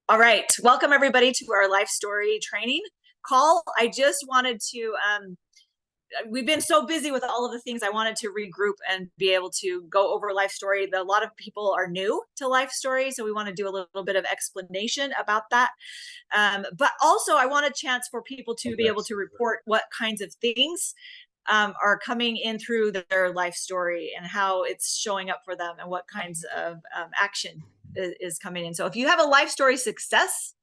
All right, welcome everybody to our life story training call. I just wanted to, we've been so busy with all of the things. I wanted to regroup and be able to go over life story. A lot of people are new to life story, so we want to do a little bit of explanation about that. But also I want a chance for people to be able to report what kinds of things are coming in through their life story and how it's showing up for them and what kinds of action is coming in. So if you have a life story success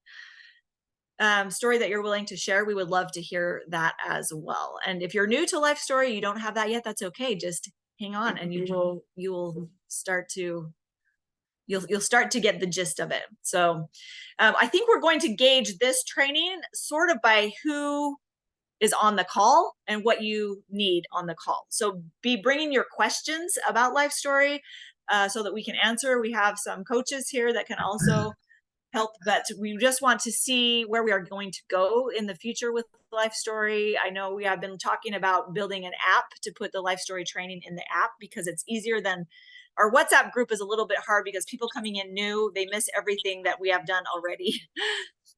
story that you're willing to share, we would love to hear that as well. And if you're new to life story, you don't have that yet, that's okay. Just hang on and you'll start to get the gist of it. So I think we're going to gauge this training sort of by who is on the call and what you need on the call. So be bringing your questions about life story so that we can answer. We have some coaches here that can also help, but we just want to see where we are going to go in the future with life story. I know we have been talking about building an app to put the life story training in the app because it's easier than our WhatsApp group is a little bit hard because people coming in new, they miss everything that we have done already.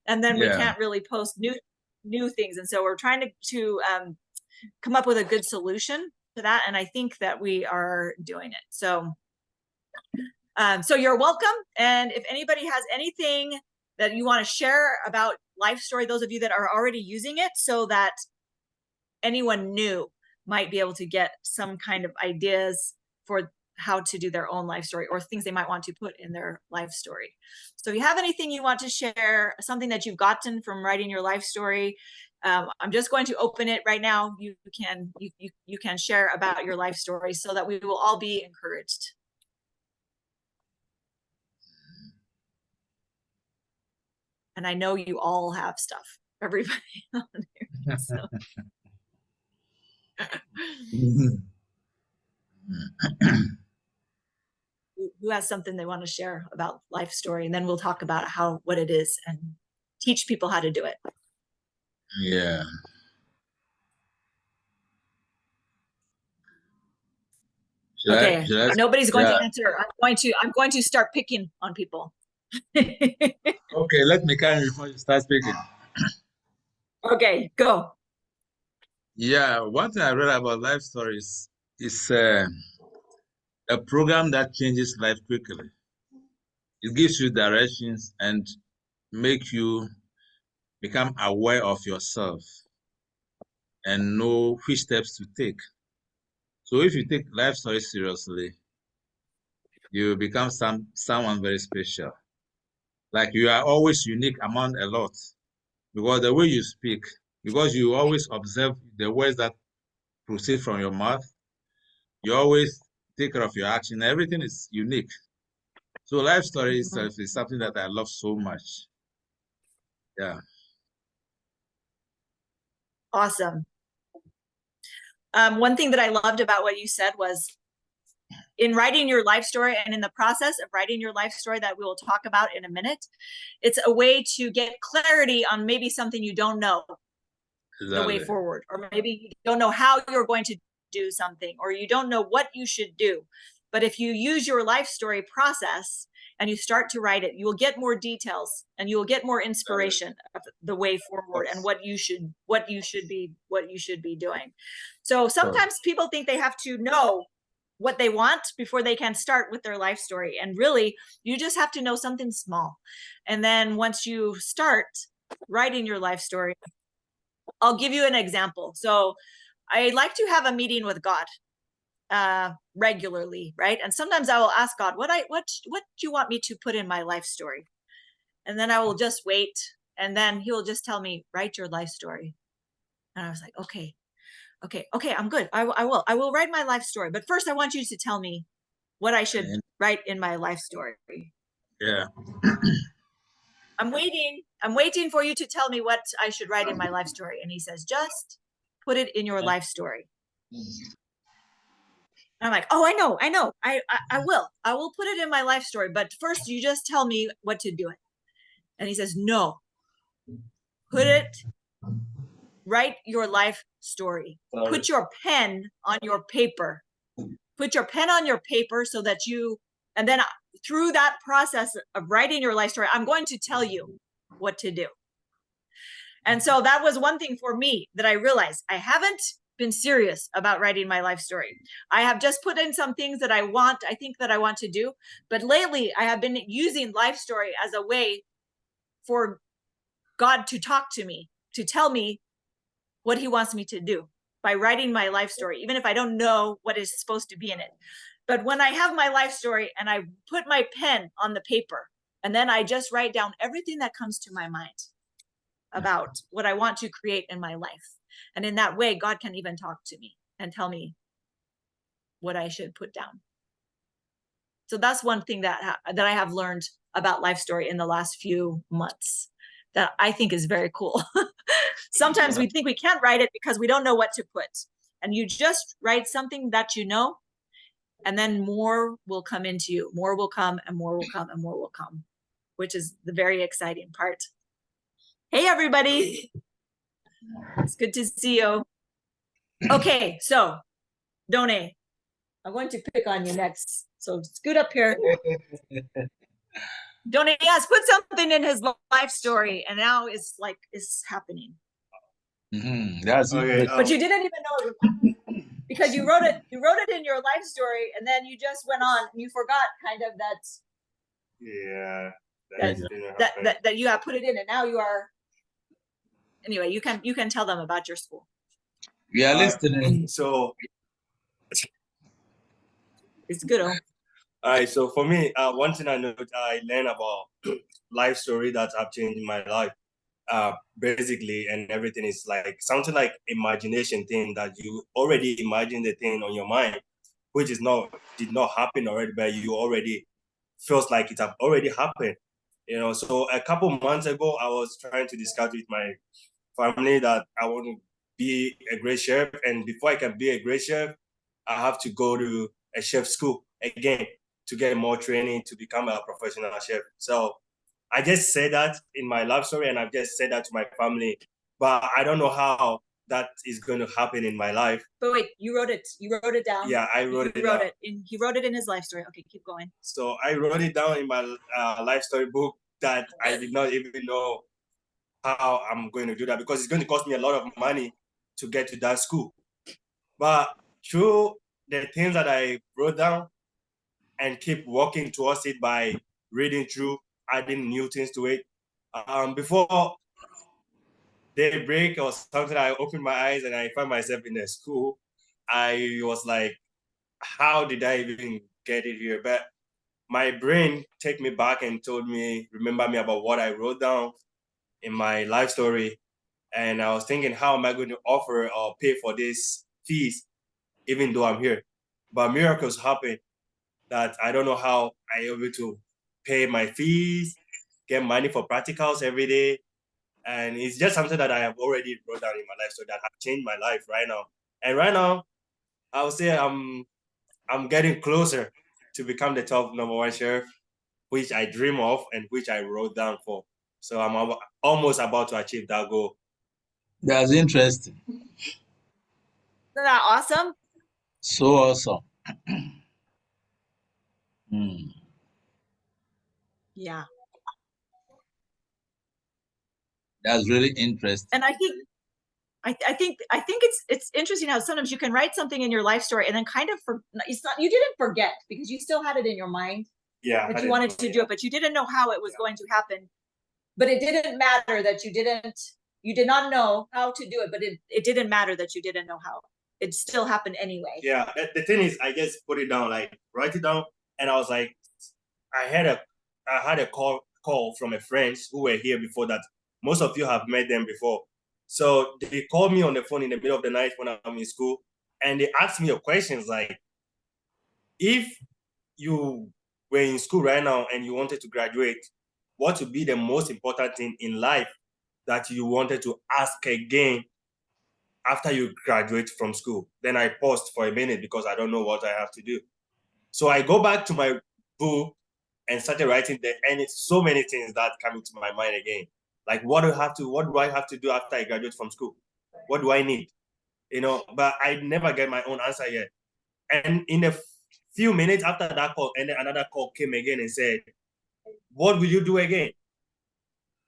And then we can't really post new things. And so we're trying to come up with a good solution to that. And I think that we are doing it. So you're welcome. And if anybody has anything that you want to share about life story, those of you that are already using it, so that anyone new might be able to get some kind of ideas for how to do their own life story or things they might want to put in their life story. So if you have anything you want to share, something that you've gotten from writing your life story, I'm just going to open it right now. You can share about your life story so that we will all be encouraged. And I know you all have stuff, everybody on here. So. Who has something they want to share about life story, and then we'll talk about what it is and teach people how to do it. Yeah. Okay. Nobody's going to answer. I'm going to start picking on people. Okay, let me carry before you start speaking. Okay, go. Yeah, one thing I read about life stories is a program that changes life quickly. It gives you directions and make you become aware of yourself and know which steps to take. So if you take life stories seriously, you become someone very special. Like you are always unique among a lot because the way you speak, because you always observe the words that proceed from your mouth, you always take care of your action. Everything is unique. So life story itself is something that I love so much. Yeah. Awesome. One thing that I loved about what you said was in writing your life story and in the process of writing your life story that we will talk about in a minute, it's a way to get clarity on maybe something you don't know the way forward, or maybe you don't know how you're going to do something, or you don't know what you should do. But if you use your life story process and you start to write it, you will get more details and you will get more inspiration of the way forward and what you should be doing. So sometimes people think they have to know what they want before they can start with their life story. And really, you just have to know something small. And then once you start writing your life story, I'll give you an example. So I like to have a meeting with God regularly, right? And sometimes I will ask God, what do you want me to put in my life story? And then I will just wait. And then he will just tell me, write your life story. And I was like, okay, I'm good. I will write my life story. But first I want you to tell me what I should write in my life story. Yeah. I'm waiting for you to tell me what I should write in my life story. And he says, just put it in your life story. And I'm like, oh, I know. I will put it in my life story. But first you just tell me what to do it. And he says, no, write your life story. Put your pen on your paper. Put your pen on your paper so that you And then through that process of writing your life story, I'm going to tell you what to do. And so that was one thing for me that I realized I haven't been serious about writing my life story. I have just put in some things that I think that I want to do. But lately I have been using life story as a way for God to talk to me, to tell me what he wants me to do by writing my life story, even if I don't know what is supposed to be in it. But when I have my life story and I put my pen on the paper, and then I just write down everything that comes to my mind about what I want to create in my life. And in that way, God can even talk to me and tell me what I should put down. So that's one thing that I have learned about life story in the last few months that I think is very cool. Sometimes we think we can't write it because we don't know what to put. And you just write something that you know, and then more will come into you. More will come, and more will come, and more will come, which is the very exciting part. Hey, everybody. It's good to see you. Okay, so Done, I'm going to pick on you next. So scoot up here. Done has put something in his life story, and now it's happening. That's okay. But you didn't even know it was happening because you wrote it in your life story, and then you just went on and you forgot kind of that. Yeah. That you have put it in, and now you are. Anyway, you can tell them about your school. We are listening. So it's good. All right. So for me, one thing I learned about life story that have changed my life. Basically, and everything is like something like imagination thing that you already imagine the thing on your mind, which did not happen already, but you already feels like it have already happened. So a couple months ago, I was trying to discuss with my family that I want to be a great chef, and before I can be a great chef, I have to go to a chef school again to get more training to become a professional chef. So I just said that in my life story, and I've just said that to my family, but I don't know how that is going to happen in my life. But wait, you wrote it. You wrote it down. Yeah, I wrote it down. He wrote it in his life story. Okay, keep going. So I wrote it down in my life story book that I did not even know how I'm going to do that because it's going to cost me a lot of money to get to that school. But through the things that I wrote down and keep working towards it by reading through, adding new things to it. Before daybreak or something, I opened my eyes and I found myself in a school. I was like, how did I even get it here? But my brain took me back and remember me about what I wrote down in my life story. And I was thinking, how am I going to offer or pay for this fees, even though I'm here? But miracles happen that I don't know how I'm able to pay my fees, get money for practicals every day. And it's just something that I have already wrote down in my life, so that have changed my life right now. And right now, I would say I'm getting closer to become the top #1 chef, which I dream of and which I wrote down for. So I'm almost about to achieve that goal. That's interesting. Isn't that awesome? So awesome. Yeah. That's really interesting. And I think it's interesting how sometimes you can write something in your life story and then kind of you didn't forget because you still had it in your mind. Yeah. That you wanted to do it, but you didn't know how it was going to happen. But it didn't matter that you did not know how to do it, but it didn't matter that you didn't know how. It still happened anyway. Yeah. The thing is, I just put it down, like write it down, and I was like, I had a call from a friends who were here before that. Most of you have met them before. So they called me on the phone in the middle of the night when I'm in school, and they asked me a questions like, if you were in school right now and you wanted to graduate, what would be the most important thing in life that you wanted to ask again after you graduate from school? Then I paused for a minute because I don't know what I have to do. So I go back to my book and started writing there, and it's so many things that come into my mind again. Like, what do I have to do after I graduate from school? What do I need? But I never get my own answer yet. And in the Few minutes after that call, and then another call came again and said, what will you do again?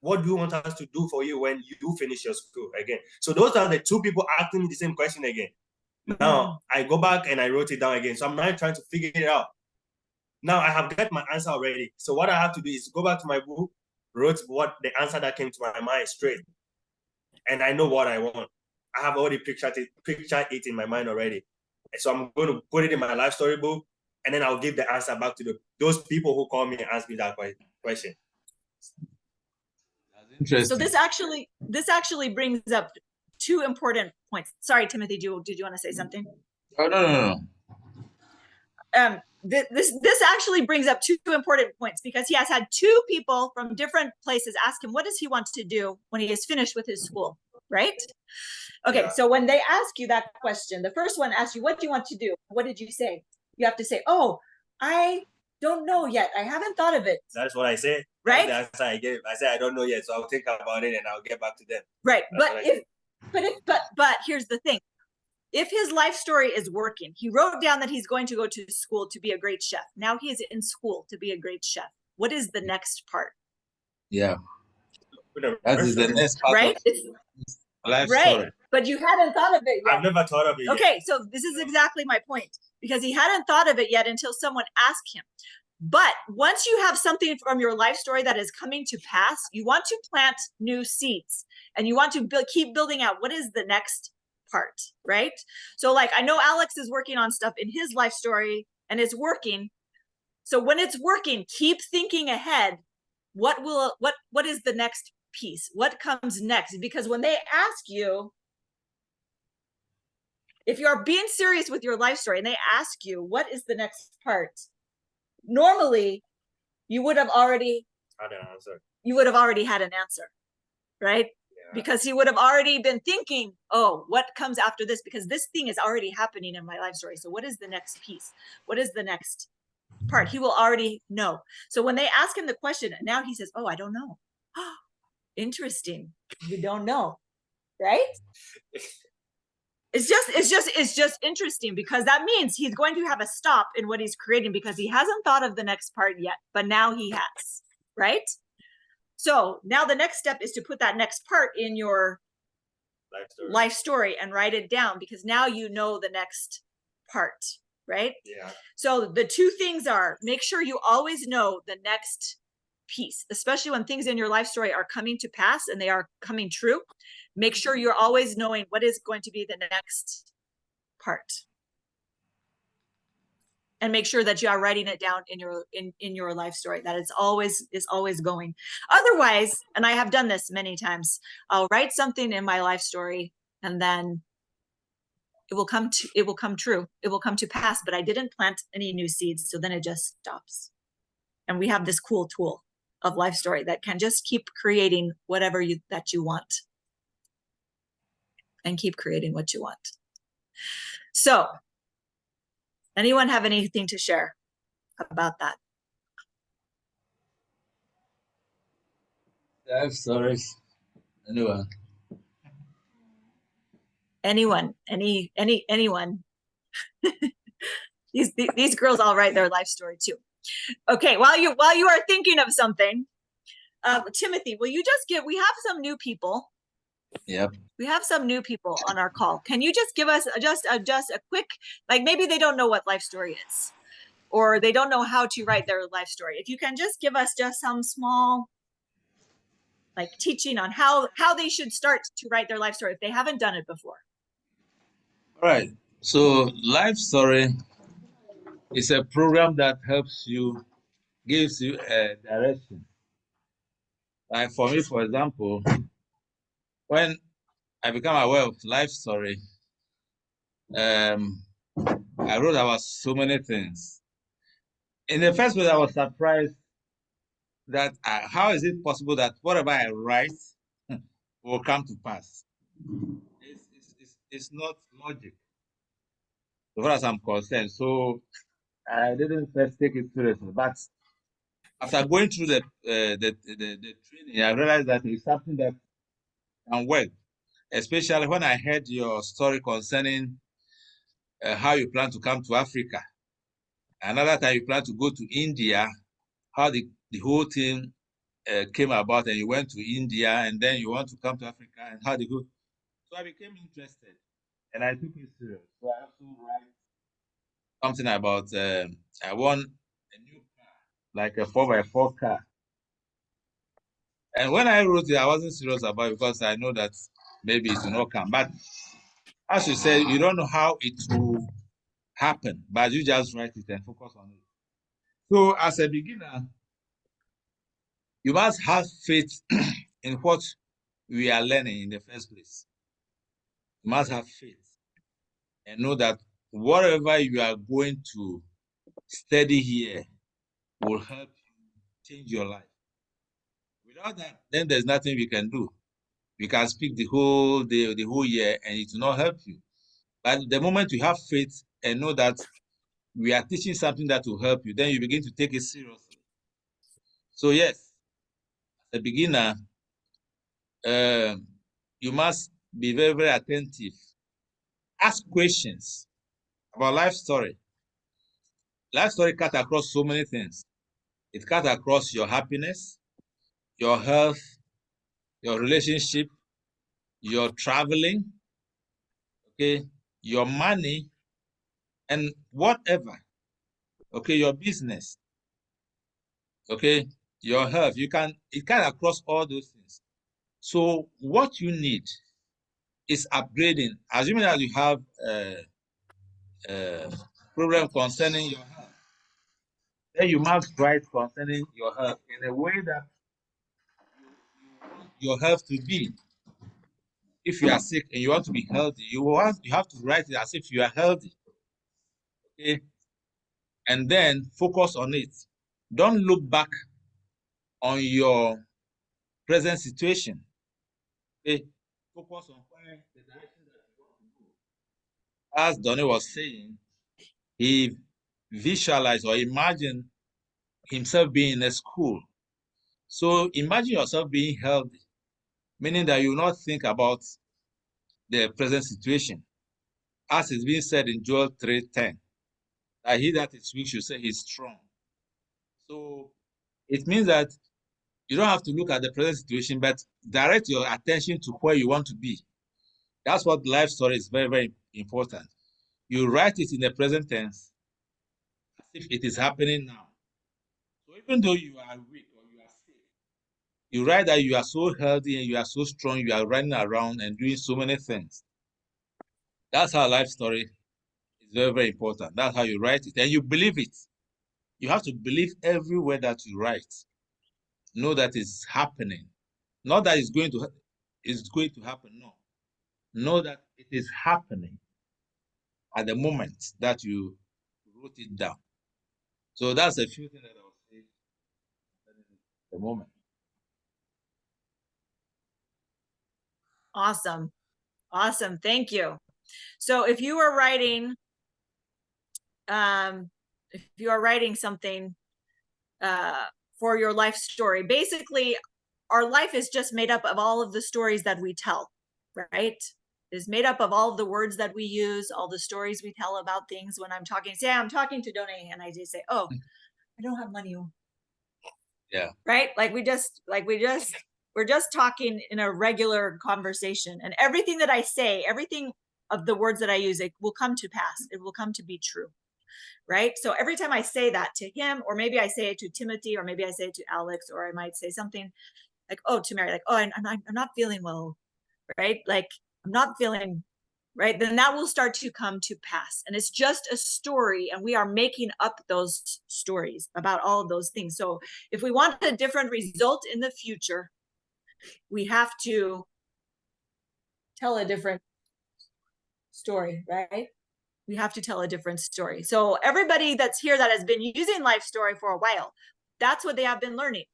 What do you want us to do for you when you finish your school again? So those are the two people asking me the same question again. Now I go back and I wrote it down again. So I'm now trying to figure it out. Now I have got my answer already. So what I have to do is go back to my book, wrote what the answer that came to my mind straight. And I know what I want. I have already pictured it in my mind already. And so I'm going to put it in my life story book, and then I'll give the answer back to those people who call me and ask me that question. That's interesting. So this actually brings up two important points. Sorry, Timothy, did you want to say something? Oh, no. This actually brings up two important points, because he has had two people from different places ask him, what does he want to do when he is finished with his school, right? Okay, yeah. So when they ask you that question, the first one asks you, what do you want to do? What did you say? You have to say, oh, I don't know yet. I haven't thought of it. That's what I said. Right? That's the answer I gave. I said, I don't know yet, so I'll think about it and I'll get back to them. Right, but here's the thing. If his life story is working, he wrote down that he's going to go to school to be a great chef. Now he is in school to be a great chef. What is the next part? Yeah. That is the next part, right? Of life story. But you hadn't thought of it yet. I've never thought of it yet. Okay, so this is exactly my point, because he hadn't thought of it yet until someone asked him. But once you have something from your life story that is coming to pass, you want to plant new seeds, and you want to keep building out what is the next part, right? So like, I know Alex is working on stuff in his life story and it's working. So when it's working, keep thinking ahead. What is the next piece? What comes next? Because when they ask you, if you are being serious with your life story and they ask you, what is the next part? Normally you would have already had an answer. You would have already had an answer, right? Because he would have already been thinking, oh, what comes after this? Because this thing is already happening in my life story. So what is the next piece? What is the next part? He will already know. So when they ask him the question, and now he says, oh, I don't know. Interesting. You don't know, right? It's just interesting, because that means he's going to have a stop in what he's creating, because he hasn't thought of the next part yet, but now he has, right? So now the next step is to put that next part in your life story and write it down, because now you know the next part, right? Yeah. So the two things are, make sure you always know the next piece, especially when things in your life story are coming to pass and they are coming true. Make sure you're always knowing what is going to be the next part. And make sure that you are writing it down in your life story, that it's always going. Otherwise, and I have done this many times, I'll write something in my life story and then it will come true. It will come to pass, but I didn't plant any new seeds. So then it just stops. And we have this cool tool of life story that can just keep creating whatever that you want, and keep creating what you want. So anyone have anything to share about that? Life stories. Anyone? Anyone? These girls all write their life story too. Okay, while you are thinking of something, Timothy, will you just we have some new people. Yep. We have some new people on our call. Can you just give us just a quick, like, maybe they don't know what life story is, or they don't know how to write their life story. If you can just give us just some small, like, teaching on how they should start to write their life story if they haven't done it before. All right. So life story is a program that gives you a direction. Like for me, for example, when I became aware of life story, I wrote about so many things. In the first place, I was surprised that how is it possible that whatever I write will come to pass? It's not logic, as far as I'm concerned. So I didn't first take it seriously. But after going through the training, I realized that it's something that can work, especially when I heard your story concerning how you plan to come to Africa. Another time you plan to go to India, how the whole thing came about, and you went to India, and then you want to come to Africa, and how the whole. So I became interested, and I took it serious. So I also write something about I won a new car, like a 4x4 car. And when I wrote it, I wasn't serious about it because I know that maybe it will not come. But as you said, you don't know how it will happen, but you just write it and focus on it. So as a beginner, you must have faith in what we are learning in the first place. You must have faith and know that whatever you are going to study here will help you change your life. Without that, then there's nothing we can do. We can speak the whole day, the whole year, and it will not help you. But the moment you have faith and know that we are teaching something that will help you, then you begin to take it seriously. So yes, as a beginner, you must be very, very attentive. Ask questions about life story. Life story cut across so many things. It cut across your happiness, your health, your relationship, your traveling, okay, your money, and whatever. Okay, your business, okay, your health. It cut across all those things. So what you need is upgrading. Assuming that you have a problem concerning your health, then you must write concerning your health in a way that you want your health to be. If you are sick and you want to be healthy, you have to write it as if you are healthy. Okay? And then focus on it. Don't look back on your present situation. Okay? Focus on where the direction that you want to go. As Donnie was saying, he visualized or imagined himself being in a school. So imagine yourself being healthy, meaning that you will not think about the present situation. As is being said in Joel 3:10, that he that is weak should say he's strong. So it means that you don't have to look at the present situation, but direct your attention to where you want to be. That's what life story is very, very important. You write it in the present tense as if it is happening now. So even though you are weak or you are sick, you write that you are so healthy and you are so strong, you are running around and doing so many things. That's how life story is very, very important. That's how you write it. And you believe it. You have to believe every word that you write. Know that it's happening. Not that it's going to happen. No. Know that it is happening at the moment that you wrote it down. So that's a few things that I will say at the moment. Awesome. Awesome. Thank you. So if you are writing, something for your life story, basically our life is just made up of all of the stories that we tell, right? It is made up of all of the words that we use, all the stories we tell about things. When I'm talking, say I'm talking to Done, and I just say, oh, I don't have money. Yeah. Right? We're just talking in a regular conversation, and everything that I say, everything of the words that I use, it will come to pass. It will come to be true. Right? So every time I say that to him, or maybe I say it to Timothy, or maybe I say it to Alex, or I might say something like, oh, to Mary, like, oh, I'm not feeling well, right? Like, I'm not feeling right, then that will start to come to pass. And it's just a story, and we are making up those stories about all of those things. So if we want a different result in the future, we have to tell a different story, right? We have to tell a different story. So everybody that's here that has been using Life Story for a while, that's what they have been learning.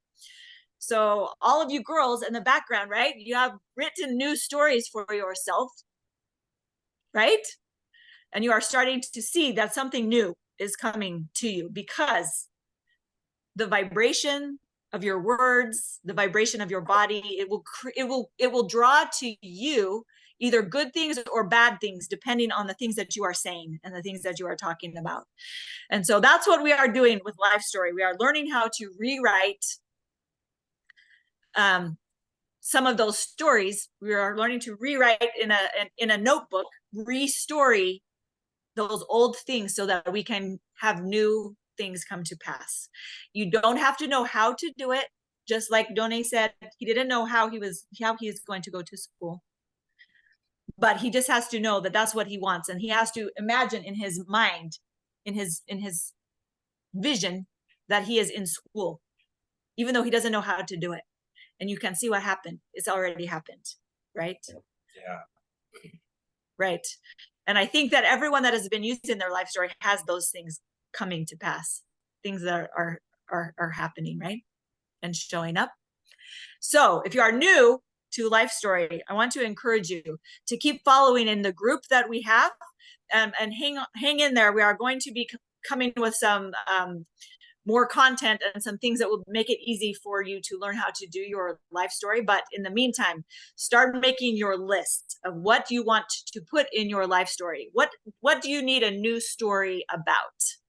So all of you girls in the background, right? You have written new stories for yourself, right? And you are starting to see that something new is coming to you, because the vibration of your words, the vibration of your body, it will draw to you either good things or bad things, depending on the things that you are saying and the things that you are talking about. And so that's what we are doing with LIFEstory. We are learning how to rewrite some of those stories. We are learning to rewrite in a notebook, restory those old things so that we can have new things come to pass. You don't have to know how to do it. Just like Done said, he didn't know how he is going to go to school, but he just has to know that that's what he wants, and he has to imagine in his mind, in his vision, that he is in school, even though he doesn't know how to do it. And you can see what happened. It's already happened, right? Yeah. Right. And I think that everyone that has been using their life story has those things coming to pass, things that are happening, right? And showing up. So if you are new to LIFEstory, I want to encourage you to keep following in the group that we have, and hang in there. We are going to be coming with some more content and some things that will make it easy for you to learn how to do your LIFEstory. But in the meantime, start making your list of what you want to put in your LIFEstory. What do you need a new story about?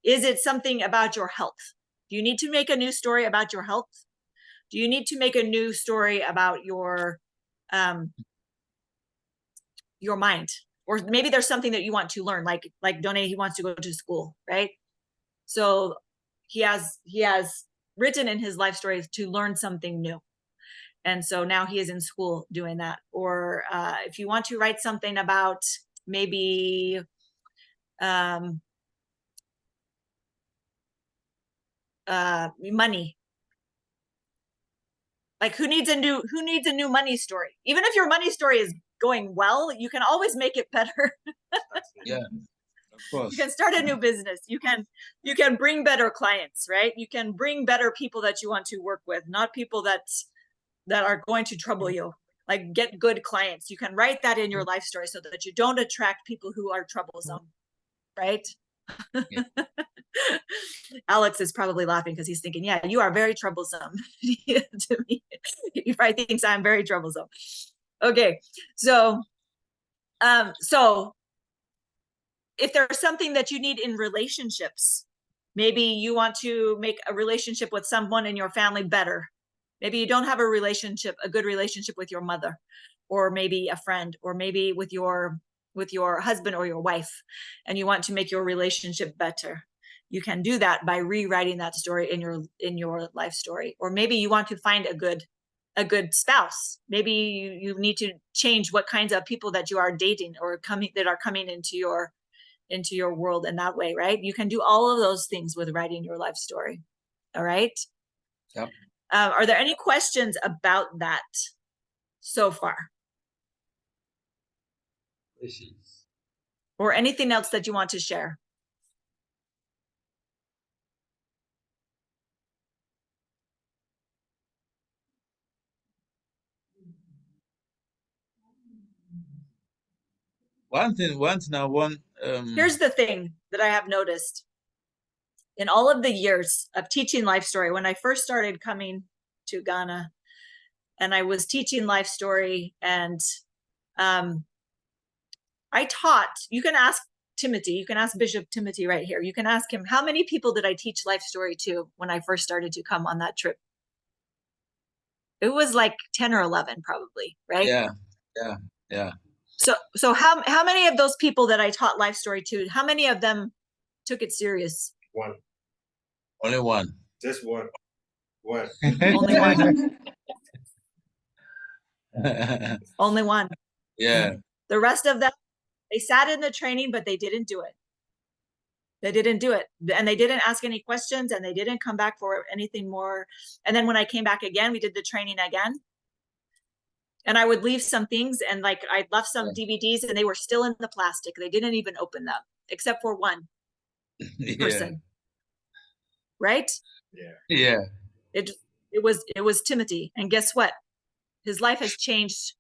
Is it something about your health? Do you need to make a new story about your health? Do you need to make a new story about your mind? Or maybe there's something that you want to learn, like Done, he wants to go to school, right? So he has written in his LIFEstory to learn something new. And so now he is in school doing that. Or if you want to write something about maybe money, like who needs a new money story? Even if your money story is going well, you can always make it better. Yeah, of course. You can start a new business. You can bring better clients, right? You can bring better people that you want to work with, not people that are going to trouble you. Like, get good clients. You can write that in your LIFEstory so that you don't attract people who are troublesome, right? Yeah. Alex is probably laughing because he's thinking, yeah, you are very troublesome to me. He probably thinks I'm very troublesome. Okay, so if there's something that you need in relationships, maybe you want to make a relationship with someone in your family better. Maybe you don't have a good relationship with your mother, or maybe a friend, or maybe with your husband or your wife, and you want to make your relationship better. You can do that by rewriting that story in your LIFEstory. Or maybe you want to find a good spouse. Maybe you need to change what kinds of people that you are dating or that are coming into your world in that way, right? You can do all of those things with writing your LIFEstory. All right. Yep. Are there any questions about that so far? Or anything else that you want to share? One thing I want. Here's the thing that I have noticed in all of the years of teaching LIFEstory. When I first started coming to Ghana, and I was teaching LIFEstory, and I taught. You can ask Timothy. You can ask Bishop Timothy right here. You can ask him, how many people did I teach LIFEstory to when I first started to come on that trip? It was like 10 or 11, probably, right? Yeah. So how many of those people that I taught LIFEstory to, how many of them took it serious? One. Only one. Just one. One. Only one. Only one. Yeah. The rest of them, they sat in the training, but they didn't do it. They didn't do it. And they didn't ask any questions, and they didn't come back for anything more. And then when I came back again, we did the training again. And I would leave some things, and like I left some DVDs, and they were still in the plastic. They didn't even open them, except for one person. Right? Yeah. It was Timothy. And guess what? His life has changed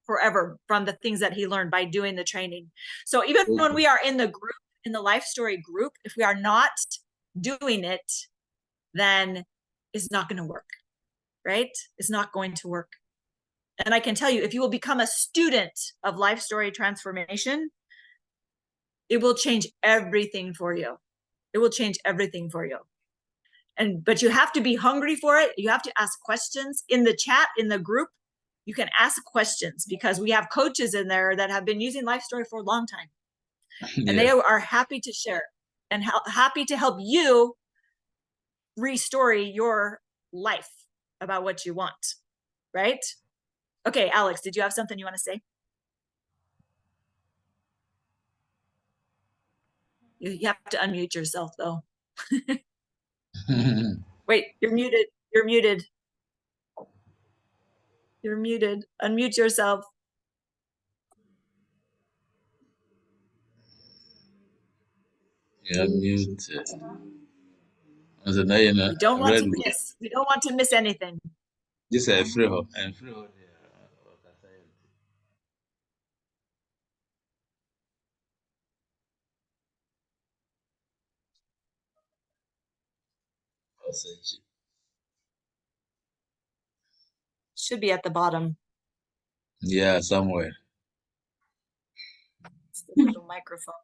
forever from the things that he learned by doing the training. So even when we are in the group, in the LIFEstory group, if we are not doing it, then it's not going to work, right? It's not going to work. And I can tell you, if you will become a student of LIFEstory Transformation, it will change everything for you. It will change everything for you. But you have to be hungry for it. You have to ask questions in the chat, in the group. You can ask questions because we have coaches in there that have been using LIFEstory for a long time. And they are happy to share and happy to help you restory your life about what you want, right? Okay, Alex, did you have something you want to say? You have to unmute yourself, though. Wait, you're muted. You're muted. You're muted. Unmute yourself. You're muted. So now you know. We don't want to miss. We don't want to miss anything. This is a free hop and free hop. Should be at the bottom. Yeah, somewhere. It's the little microphone.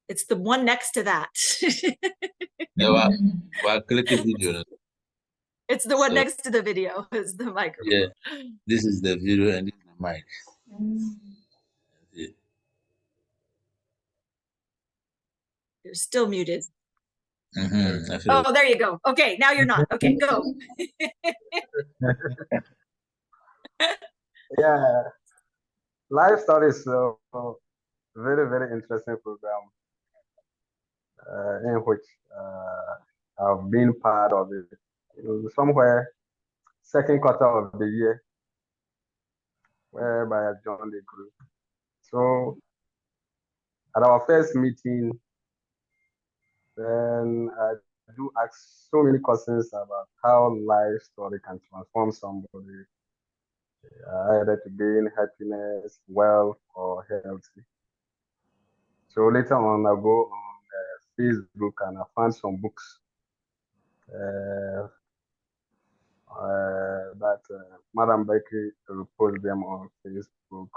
It's the one next to that. Click a video. It's the one next to the video. Is the microphone. Yeah, this is the video and this is the mic. Yeah. You're still muted. Oh, there you go. Okay, now you're not. Okay, go. Yeah, LIFEstory is a very, very interesting program in which I've been part of it. Somewhere, second quarter of the year, whereby I joined the group. So, at our first meeting, then I do ask so many questions about how LIFEstory can transform somebody, either to gain happiness, wealth, or healthy. So later on, I go on Facebook and I found some books that Madam Becky will post them on Facebook,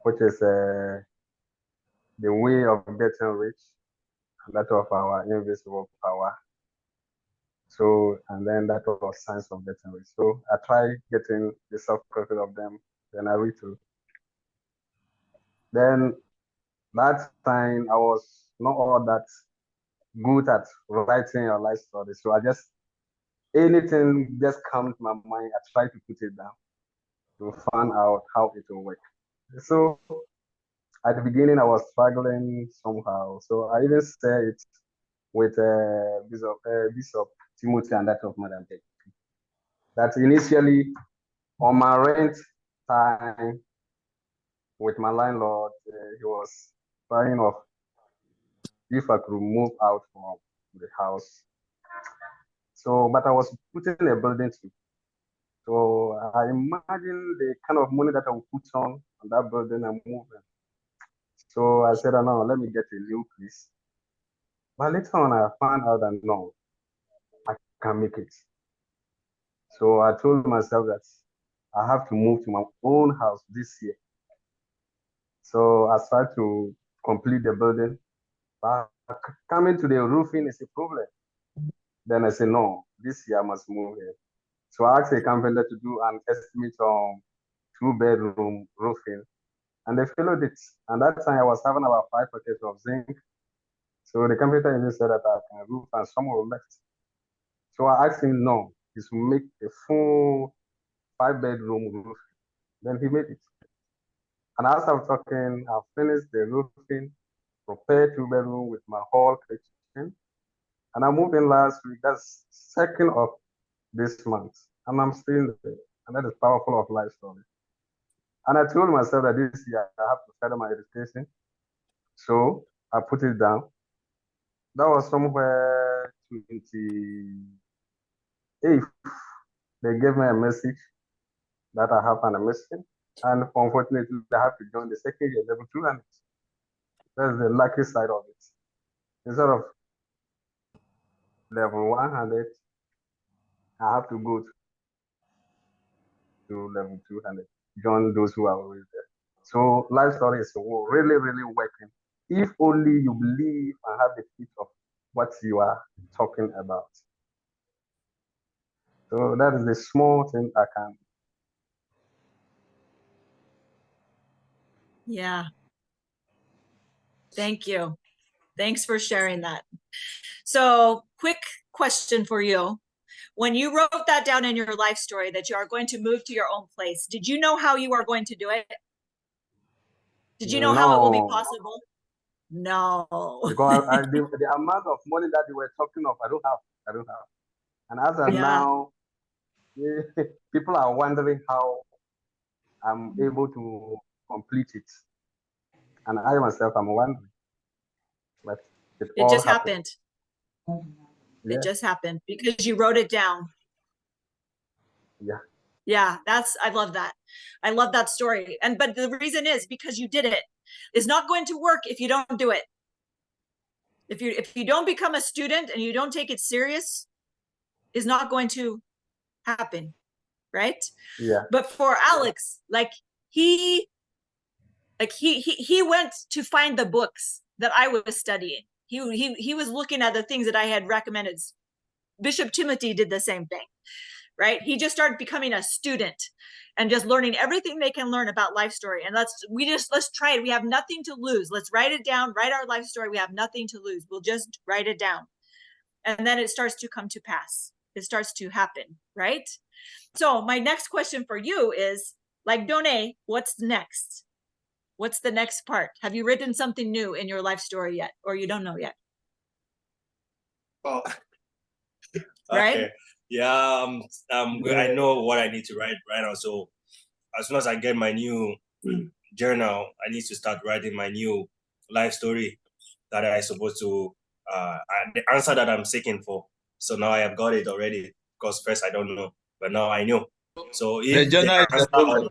which is The Way of Getting Rich, and that of Our Invisible Power. So, and then that was Science of Getting Rich. So I try getting the soft copy of them, then I read through. Then that time I was not all that good at writing a life story. So I just, anything just comes to my mind, I try to put it down to find out how it will work. So at the beginning, I was struggling somehow. So I even said it with Bishop Timothy and that of Madam Becky. That initially, on my rent time with my landlord, he was trying of if I could move out from the house. So, but I was putting a building too. So I imagine the kind of money that I would put on that building and moving. So I said, oh, no, let me get a new place. But later on, I found out that no, I can make it. So I told myself that I have to move to my own house this year. So I started to complete the building. But coming to the roofing is a problem. Then I said, no, this year I must move here. So I asked a company to do an estimate on 2-bedroom roofing, and they followed it. And that time I was having about 5 packets of zinc. So the computer even said that I can roof, and some were left. So I asked him, no, he should make a full 5-bedroom roof. Then he made it. And as I was talking, I finished the roofing, prepared 2-bedroom with my whole kitchen. And I moved in last week. That's 2nd of this month. And I'm still there. And that is powerful of LIFEstory. And I told myself that this year I have to further my education. So I put it down. That was somewhere 28th. They gave me a message that I have an mission. And unfortunately, I have to join the second year level 2. And that's the lucky side of it. Instead of level 100, I have to go to level 200, join those who are already there. So life story is really, really working. If only you believe and have the faith of what you are talking about. So that is the small thing I can. Yeah. Thank you. Thanks for sharing that. So, quick question for you. When you wrote that down in your life story that you are going to move to your own place, did you know how you are going to do it? Did you know how it will be No, possible? No. because the amount of money that you were talking of, I don't have. I don't have. And as of Yeah. now, people are wondering how I'm able to complete it. And I myself, I'm wondering, but it It all just happened. happened. Yeah, It just happened because you wrote it down. yeah, Yeah, I love that. I love that story. But the reason is because you did it. It's not going to work if you don't do it. If you don't become a student and you don't take it serious, it's not going to happen, right? yeah, But for Alex, he he went to find the books that I was studying. He was looking at the things that I had recommended. Bishop Timothy did the same thing, right? He just started becoming a student and just learning everything they can learn about life story. And let's try it. We have nothing to lose. Let's write it down, write our life story. We have nothing to lose. We'll just write it down. And then it starts to come to pass. It starts to happen, right? So my next question for you is, like Done, what's next? What's the next part? Have you written something new in your life story yet, or you don't know yet? Oh, Right? okay. Yeah, I know what I need to write right now. So as soon as I get my new journal, I need to start writing my new life story that I supposed to the answer that I'm seeking for. So now I have got it already. Because first I don't know, but now I know. So The if the journal is the answer,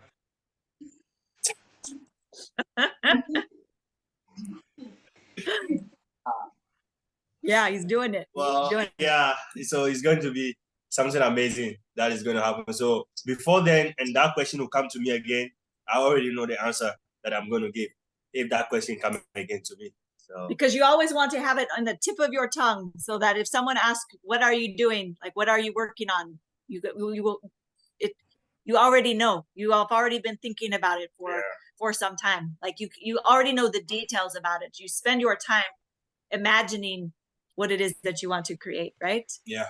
Yeah, he's doing it. well, He's doing it. yeah, so it's going to be something amazing that is going to happen. So before then, and that question will come to me again, I already know the answer that I'm going to give if that question comes again to me. So Because you always want to have it on the tip of your tongue so that if someone asks, what are you doing? Like, what are you working on? You will, you already know. You have already been thinking about it for some time. Like you already know the details about it. You spend your time imagining what it is that you want to create, right? yeah.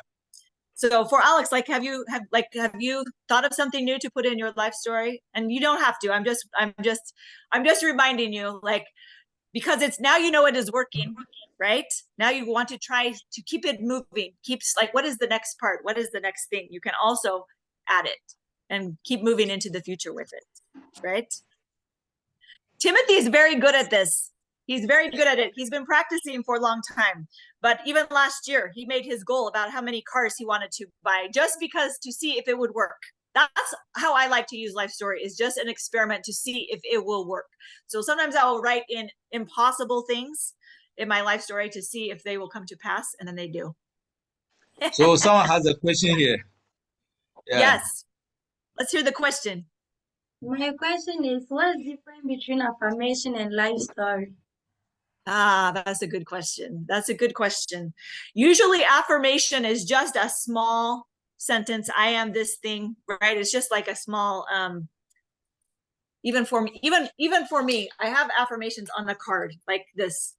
So for Alex, like, have you thought of something new to put in your life story? And you don't have to. I'm just reminding you, like, because it's now you know it is working, right? Now you want to try to keep it moving. Keeps like, what is the next part? What is the next thing? You can also add it and keep moving into the future with it, right? Timothy is very good at this. He's very good at it. He's been practicing for a long time. But even last year, he made his goal about how many cars he wanted to buy just because to see if it would work. That's how I like to use life story, is just an experiment to see if it will work. So sometimes I will write in impossible things in my life story to see if they will come to pass, and then they do. So someone has a question here. Yeah. Yes. Let's hear the question. My question is, what's the difference between affirmation and life story? Ah, that's a good question. That's a good question. Usually affirmation is just a small sentence. I am this thing, right? It's just like a small, even for me, I have affirmations on the card like this.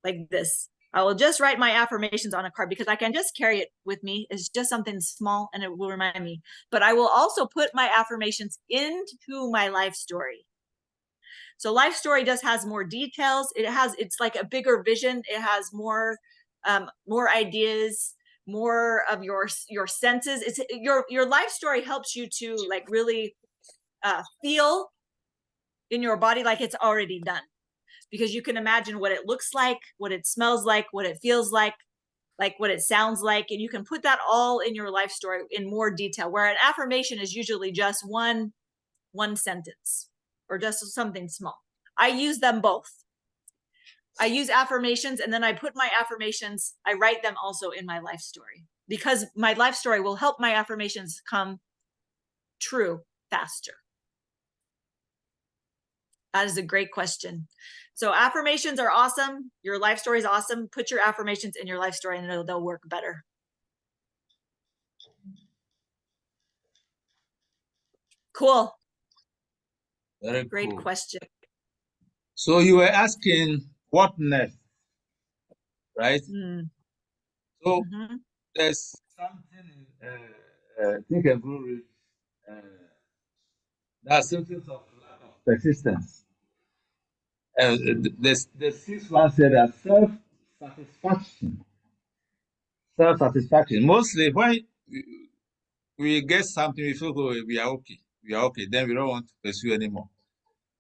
Like this. I will just write my affirmations on a card because I can just carry it with me. It's just something small and it will remind me. But I will also put my affirmations into my life story. So life story just has more details. It's like a bigger vision. It has more ideas, more of your senses. It's your life story helps you to like really feel in your body like it's already done, because you can imagine what it looks like, what it smells like, what it feels like what it sounds like, and you can put that all in your life story in more detail, where an affirmation is usually just one sentence or just something small. I use them both. I use affirmations, and then I put my affirmations, I write them also in my life story, because my life story will help my affirmations come true faster. That is a great question. So affirmations are awesome. Your life story is awesome. Put your affirmations in your life story and they'll work better. Cool. Very Great cool. question. So you were asking what next, right? Mm. So Mm-hmm. there's something in Think and Grow Rich. There are symptoms of lack of persistence. The sixth one said that self-satisfaction. Self-satisfaction. Mostly when we get something, we feel oh, we are okay. We are okay. Then we don't want to pursue anymore.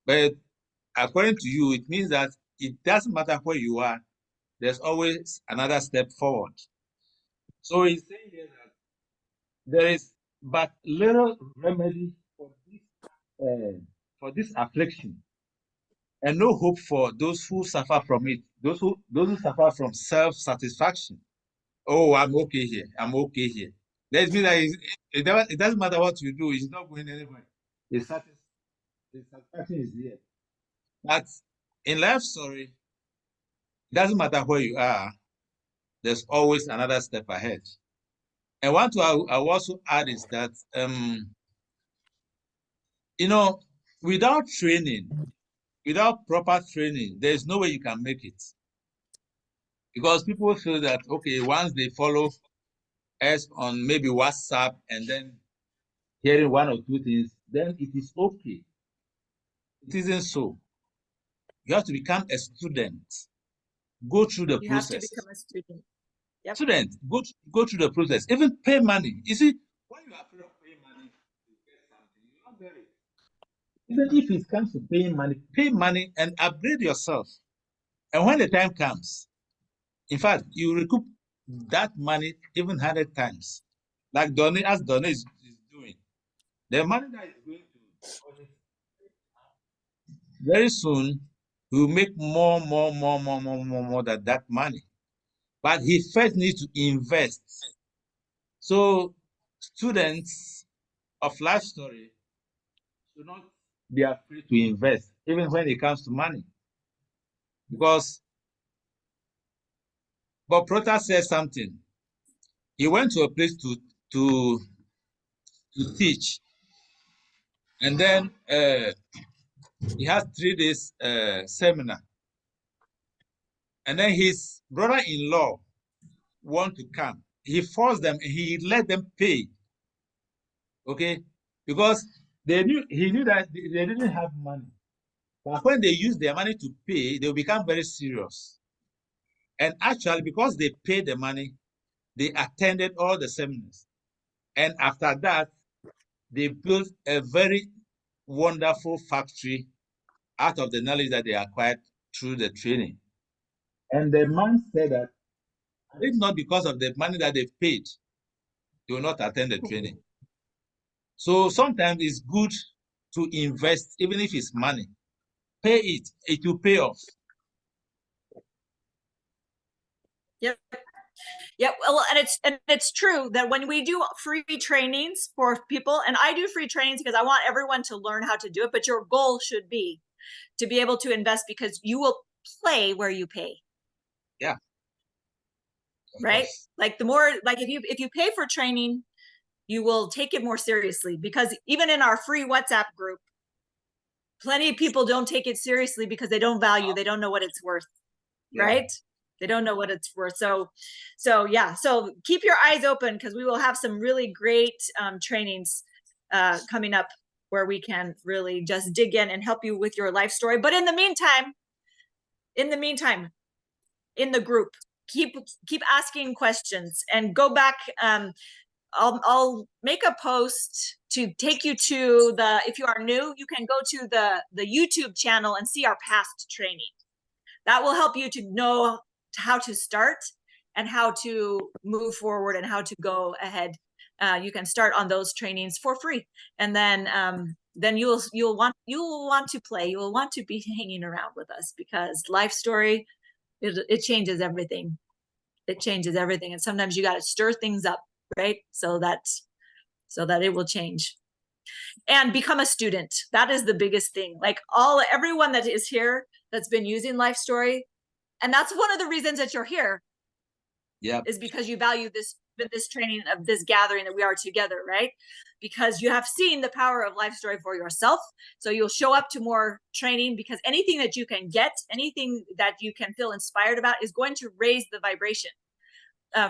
But according to you, it means that it doesn't matter where you are. There's always another step forward. So he's saying here that there is but little remedy for this affliction, and no hope for those who suffer from it. Those who suffer from self-satisfaction. Oh, I'm okay here. I'm okay here. That means that it doesn't matter what you do. It's not going anywhere. The satisfaction is here. But in life story, it doesn't matter where you are. There's always another step ahead. And what I will also add is that without training, without proper training, there's no way you can make it. Because people feel that okay, once they follow us on maybe WhatsApp and then hearing one or two things, then it is okay. It isn't so. You have to become a student. Go through the You have to process. become a student. Yep. Student, go through the process. Even pay money. You see, when you are afraid of paying money to get something, you not get it. Even if it comes to pay money and upgrade yourself. And when the time comes, in fact, you recoup that money even 100 times. Like as Donny is doing. The money that is going to very soon he will make more than that money. But he first needs to invest. So students of life story should not be afraid to invest, even when it comes to money. Because Bob Proctor said something. He went to a place to teach, and then he had 3 days seminar, and then his brother-in-law want to come. He forced them. He let them pay. Okay, because he knew that they didn't have money. But when they use their money to pay, they will become very serious. And actually, because they paid the money, they attended all the seminars. And after that, they built a very wonderful factory out of the knowledge that they acquired through the training. And the man said that it's not because of the money that they paid, they will not attend the training. So sometimes it's good to invest, even if it's money. Pay it, it will pay off. Yep. Yep. Well, and it's true that when we do free trainings for people, and I do free trainings because I want everyone to learn how to do it, but your goal should be to be able to invest because you will play where you pay. Yeah. Right? Like the more, like if you pay for training, you will take it more seriously, because even in our free WhatsApp group, plenty of people don't take it seriously because they don't value, they don't know what it's worth. Yeah. Right? They don't know what it's worth. So yeah, so keep your eyes open, because we will have some really great trainings coming up where we can really just dig in and help you with your life story. But in the meantime, in the group, keep asking questions and go back. I'll make a post to take you to if you are new, you can go to the YouTube channel and see our past training. That will help you to know how to start and how to move forward and how to go ahead. You can start on those trainings for free, and then you'll want to play. You will want to be hanging around with us, because life story it changes everything. It changes everything. And sometimes you got to stir things up, right? So that it will change. And become a student. That is the biggest thing. Like everyone that is here that's been using LIFEstory, and that's one of the reasons that you're here. Yeah. Is because you value this training of this gathering that we are together, right? Because you have seen the power of LIFEstory for yourself. So you'll show up to more training, because anything that you can get, anything that you can feel inspired about is going to raise the vibration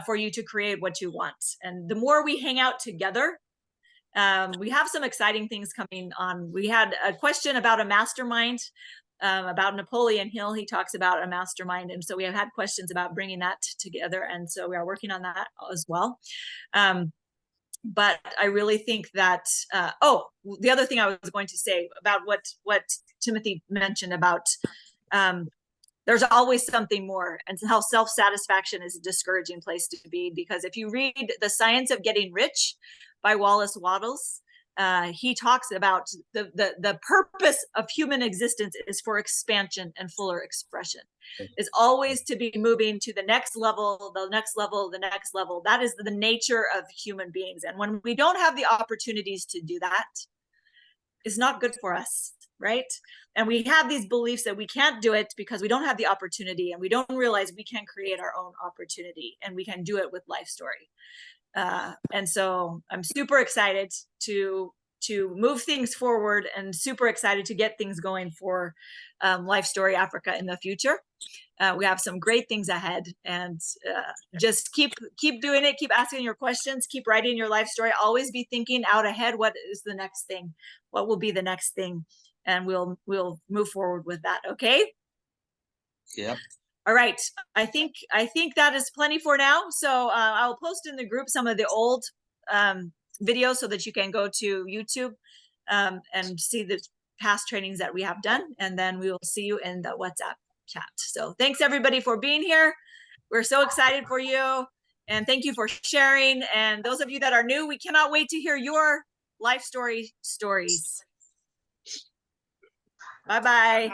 for you to create what you want. And the more we hang out together, we have some exciting things coming on. We had a question about a mastermind, about Napoleon Hill. He talks about a mastermind. And so we have had questions about bringing that together. And so we are working on that as well. But I really think that, the other thing I was going to say about what Timothy mentioned about, there's always something more, and how self-satisfaction is a discouraging place to be. Because if you read The Science of Getting Rich by Wallace Wattles, he talks about the purpose of human existence is for expansion and fuller expression. Is always to be moving to the next level, the next level, the next level. That is the nature of human beings. And when we don't have the opportunities to do that, it's not good for us, right? And we have these beliefs that we can't do it because we don't have the opportunity, and we don't realize we can create our own opportunity, and we can do it with LIFEstory. And so I'm super excited to move things forward, and super excited to get things going for LIFEstory Africa in the future. We have some great things ahead, and just keep doing it. Keep asking your questions. Keep writing your LIFEstory. Always be thinking out ahead. What is the next thing? What will be the next thing? And we'll move forward with that. Okay. Yep. All right. I think that is plenty for now. So I'll post in the group some of the old videos so that you can go to YouTube and see the past trainings that we have done. And then we will see you in the WhatsApp chat. So thanks everybody for being here. We're so excited for you. And thank you for sharing. And those of you that are new, we cannot wait to hear your LIFEstory stories. Bye-bye.